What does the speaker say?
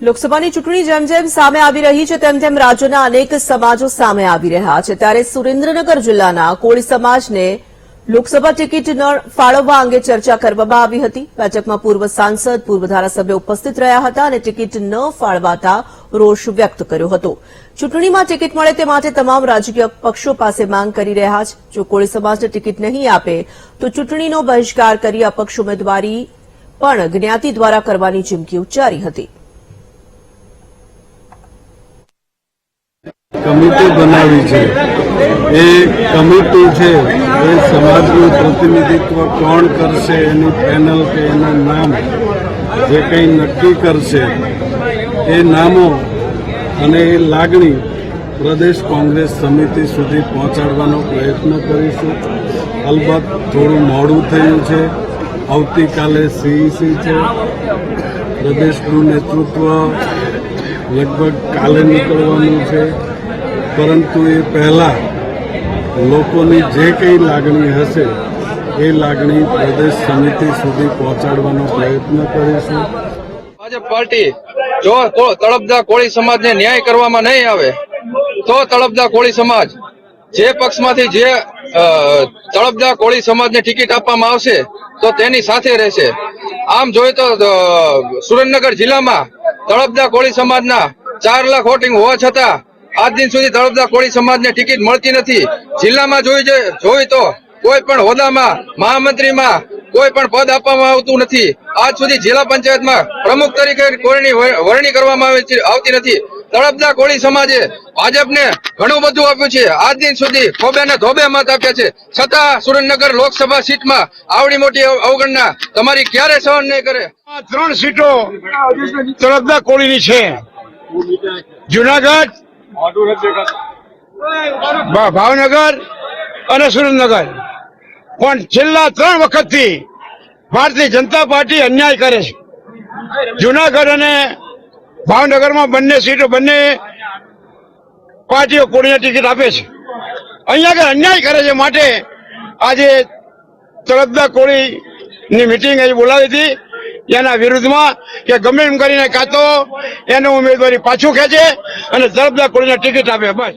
લોકસભાની ચૂંટણી જેમ જેમ સામે આવી રહી છે તેમ તેમ રાજ્યના અનેક સમાજો સામે આવી રહ્યા છે ત્યારે સુરેન્દ્રનગર જિલ્લાના કોળી સમાજને લોકસભા ટિકિટ ન ફાળવવા અંગે ચર્ચા કરવામાં આવી હતી। બેઠકમાં પૂર્વ સાંસદ પૂર્વ ધારાસભ્ય ઉપસ્થિત રહ્યા હતા અને ટિકિટ ન ફાળવાતા રોષ વ્યક્ત કર્યો હતો। ચૂંટણીમાં ટિકિટ મળે તે માટે તમામ રાજકીય પક્ષો પાસે માંગ કરી રહ્યા છે। જો કોળી સમાજને ટિકિટ નહીં આપે તો ચૂંટણીનો બહિષ્કાર કરી અપક્ષ ઉમેદવારી પણ જ્ઞાતિ દ્વારા કરવાની ચીમકી ઉચ્ચારી હતી। કમિટી બનાવી છે એ કમિટી છે એ સમાજનું પ્રતિનિધિત્વ કોણ કરશે એની પેનલ કે એનું નામ જે કંઈ નક્કી કરશે એ નામો અને એ લાગણી પ્રદેશ કોંગ્રેસ સમિતિ સુધી પહોંચાડવાનો પ્રયત્ન કરીશું। અલબત્ત થોડું મોડું થયું છે। આવતીકાલે સીઈસી છે। પ્રદેશનું નેતૃત્વ લગભગ કાલે નીકળવાનું છે, પરંતુ એ પહેલા લોકોની જે કંઈ લાગણી હશે એ લાગણી પ્રદેશ સમિતિ સુધી પહોંચાડવાનો પ્રયત્ન કરીશું। ભાજપ પાર્ટી જો તળપદા કોળી સમાજને ન્યાય કરવામાં નહીં આવે તો તળપદા કોળી સમાજ જે પક્ષમાંથી જે તળપદા કોળી સમાજને ટિકિટ આપવામાં આવશે તો તેની સાથે રહેશે। આમ જોઈએ તો સુરેન્દ્રનગર જિલ્લામાં તળપદા કોળી સમાજના 4 લાખ વોટિંગ હોવા છતાં આજ દિન સુધી તળપદા કોળી સમાજને ટિકિટ મળતી નથી। જિલ્લામાં જોઈ તો કોઈ પણ હોદ્દામાં મહામંત્રીમાં કોઈ પણ પદ આપવામાં આવતું નથી। આજ સુધી જિલ્લા પંચાયતમાં પ્રમુખ તરીકે કોઈની વરણી કરવામાં આવતી નથી। તળપદા કોળી સમાજે ભાજપને ઘણું બધું આપ્યું છે। આજ દિન સુધી ખોબે ને ધોબે મત આપ્યા છે, છતાં સુરેન્દ્રનગર લોકસભા સીટમાં આવડી મોટી અવગણના તમારી ક્યારે સહન નહીં કરે। 3 સીટો તળપદા કોળીની છે, જુનાગઢ, ભાવનગર અને સુરેન્દ્રનગર। પણ છેલ્લા 3 વખતથી ભારતીય જનતા પાર્ટી અન્યાય કરે છે। જુનાગઢ અને ભાવનગરમાં બંને સીટો બંને પાર્ટીઓ કોળીને ટિકિટ આપે છે। અહીંયા આગળ અન્યાય કરે છે, માટે આજે તળપદા કોળીની મિટિંગ અહીં બોલાવી હતી એના વિરુદ્ધમાં કે ગમે એમ કરીને કાં તો એનું ઉમેદવારી પાછું ખેંચે અને તળપદા કોળીને ટિકિટ આપે, બસ।